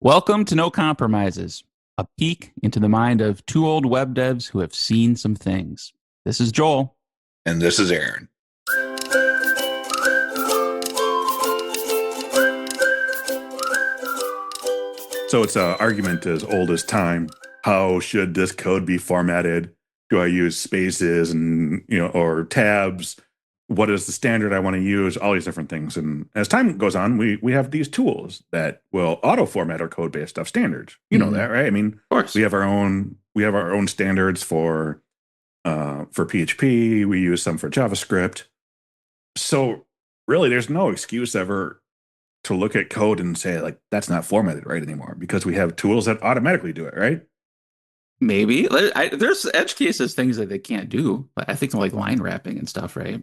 Welcome to No Compromises, a peek into the mind of two old web devs who have seen some things. This is Joel. And this is Aaron. So it's an argument as old as time. How should this code be formatted? Do I use spaces and or tabs? What is the standard I want to use? All these different things. And as time goes on, we have these tools that will auto format our code based off standards. You know that, right? I mean, Of course. we have our own standards for PHP. We use some for JavaScript. So really, there's no excuse ever to look at code and say, like, that's not formatted right anymore, because we have tools that automatically do it, right? Maybe. There's edge cases, things that they can't do. But I think like line wrapping and stuff, right?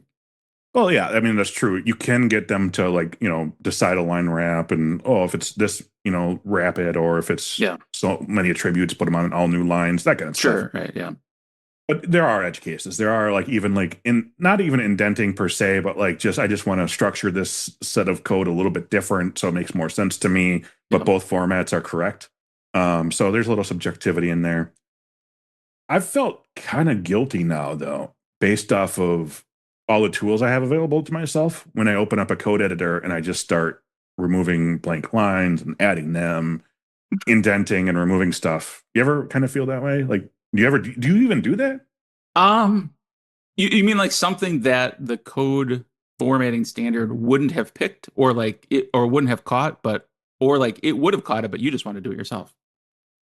Well, yeah, I mean, that's true. You can get them to, like, decide a line wrap, and if it's this, wrap it, or if it's so many attributes, put them on all new lines, that kind of stuff. Sure, right, yeah. But there are edge cases. There are, like, even like not even indenting per se, but like I just want to structure this set of code a little bit different so it makes more sense to me, but both formats are correct. So there's a little subjectivity in there. I've felt kind of guilty now, though, based off of all the tools I have available to myself, when I open up a code editor and I just start removing blank lines and adding them, indenting and removing stuff. You ever kind of feel that way? Like, do you even do that? You mean like something that the code formatting standard wouldn't have picked, or like it, or wouldn't have caught, or like it would have caught it, but you just want to do it yourself?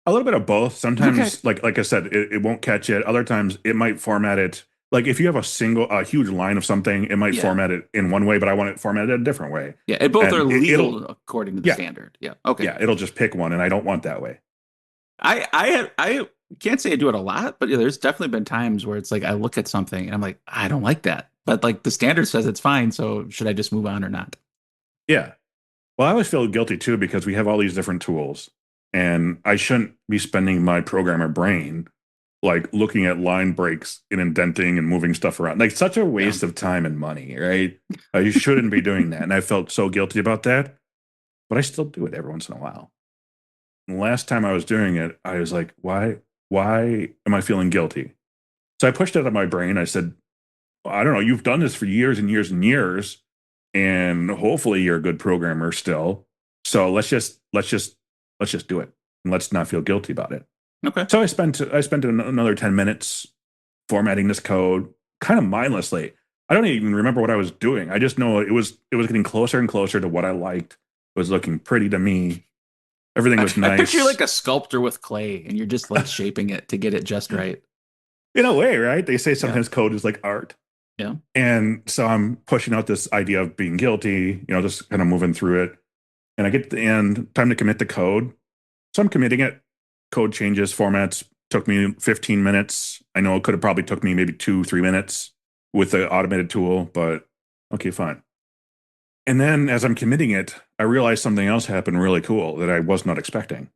A little bit of both. Sometimes, like I said, it won't catch it. Other times, it might format it. Like if you have a huge line of something, it might format it in one way, but I want it formatted a different way. Yeah, and both are legal according to the standard. Yeah, okay. Yeah, it'll just pick one, and I don't want that way. I can't say I do it a lot, but there's definitely been times where it's like I look at something and I'm like, I don't like that, but like the standard says it's fine, so should I just move on or not? Yeah. Well, I always feel guilty too, because we have all these different tools, and I shouldn't be spending my programmer brain like looking at line breaks and indenting and moving stuff around. Like, such a waste of time and money, right? You shouldn't be doing that. And I felt so guilty about that, but I still do it every once in a while. And the last time I was doing it, I was like, why am I feeling guilty? So I pushed it out of my brain. I said, I don't know, you've done this for years and years and years, and hopefully you're a good programmer still. So let's just do it, and let's not feel guilty about it. Okay. So I spent another 10 minutes formatting this code kind of mindlessly. I don't even remember what I was doing. I just know it was getting closer and closer to what I liked. It was looking pretty to me. Everything was nice. I picture like a sculptor with clay, and you're just like shaping it to get it just right. In a way, right? They say sometimes code is like art. Yeah. And so I'm pushing out this idea of being guilty, just kind of moving through it. And I get to the end, time to commit the code. So I'm committing it. Code changes, formats took me 15 minutes. I know it could have probably took me maybe 2-3 minutes with the automated tool, but okay, fine. And then as I'm committing it, I realized something else happened really cool that I was not expecting.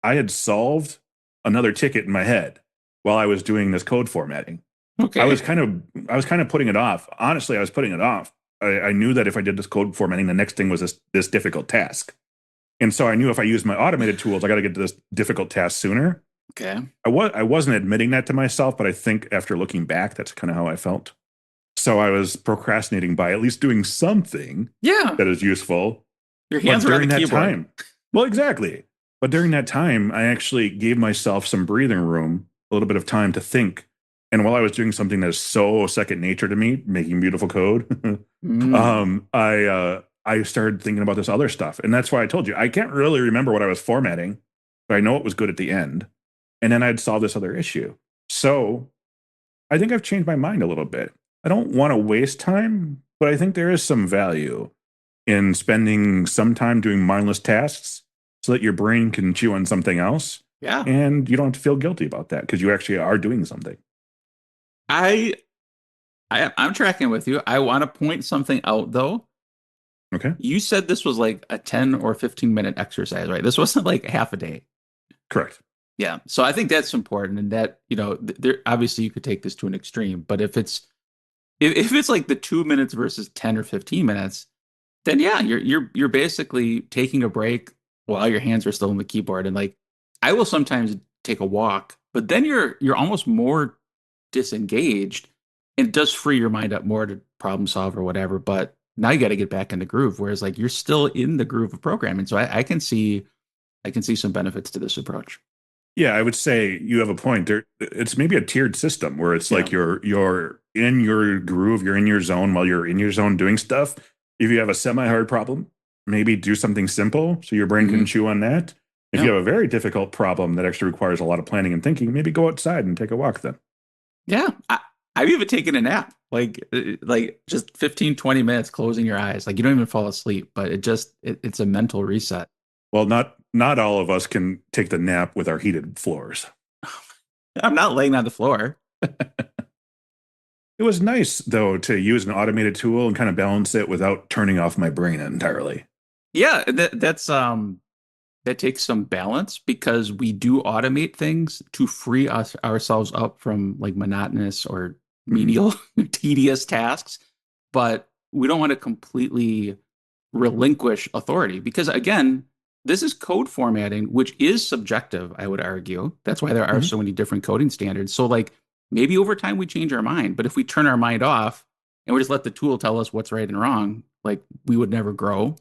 I had solved another ticket in my head while I was doing this code formatting. Okay. I was kind of putting it off. Honestly, I was putting it off. I knew that if I did this code formatting, the next thing was this difficult task. And so I knew if I used my automated tools, I got to get to this difficult task sooner. Okay. I wasn't admitting that to myself, but I think after looking back, that's kind of how I felt. So I was procrastinating by at least doing something that is useful. Your hands were on the keyboard. Time, well, exactly. But during that time, I actually gave myself some breathing room, a little bit of time to think. And while I was doing something that's so second nature to me, making beautiful code, I started thinking about this other stuff. And that's why I told you, I can't really remember what I was formatting, but I know it was good at the end. And then I'd solve this other issue. So I think I've changed my mind a little bit. I don't want to waste time, but I think there is some value in spending some time doing mindless tasks so that your brain can chew on something else. Yeah. And you don't have to feel guilty about that because you actually are doing something. I'm tracking with you. I want to point something out, though. Okay. You said this was like a 10 or 15-minute exercise, right? This wasn't like half a day. Correct. Yeah. So I think that's important, and that, there obviously you could take this to an extreme, but if it's like the 2 minutes versus 10 or 15 minutes, then yeah, you're basically taking a break, while your hands are still on the keyboard. And like I will sometimes take a walk, but then you're almost more disengaged. And it does free your mind up more to problem solve or whatever. But now you got to get back in the groove. Whereas like you're still in the groove of programming. So I can see some benefits to this approach. Yeah, I would say you have a point there. It's maybe a tiered system where it's Yeah. like you're in your groove, you're in your zone while you're in your zone doing stuff. If you have a semi-hard problem, maybe do something simple so your brain can Hmm. chew on that. If you Yeah. have a very difficult problem that actually requires a lot of planning and thinking, maybe go outside and take a walk then. Yeah. I've even taken a nap, like just 15, 20 minutes closing your eyes. Like you don't even fall asleep, but it's a mental reset. Well, not all of us can take the nap with our heated floors. I'm not laying on the floor. It was nice though to use an automated tool and kind of balance it without turning off my brain entirely. Yeah, that takes some balance because we do automate things to free us ourselves up from like monotonous or Mhm. menial, tedious tasks, but we don't want to completely relinquish authority because again, this is code formatting, which is subjective, I would argue. That's why there are Mhm. so many different coding standards. So like maybe over time we change our mind, but if we turn our mind off and we just let the tool tell us what's right and wrong, like we would never grow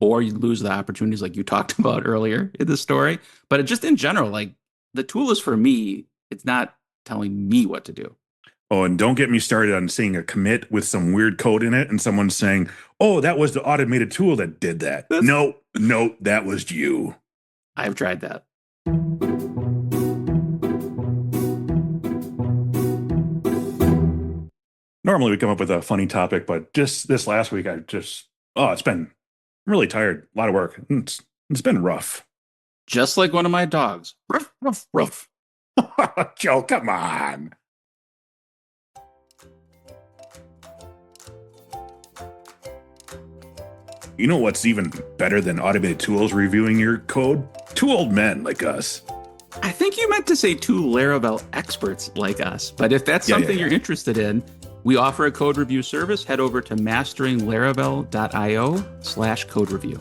or you lose the opportunities like you talked about earlier in the story. But it just in general, like the tool is for me, it's not telling me what to do. Oh, and don't get me started on seeing a commit with some weird code in it and someone saying, "Oh, that was the automated tool that did that." That's No, no, that was you. I've tried that. Normally we come up with a funny topic, but just this last week, it's been I'm really tired. A lot of work. It's been rough. Just like one of my dogs. Ruff, ruff, ruff. Joe, come on. You know what's even better than automated tools reviewing your code? Two old men like us. I think you meant to say two Laravel experts like us, but if that's Yeah, yeah, something yeah. you're interested in, we offer a code review service. Head over to masteringlaravel.io/code review.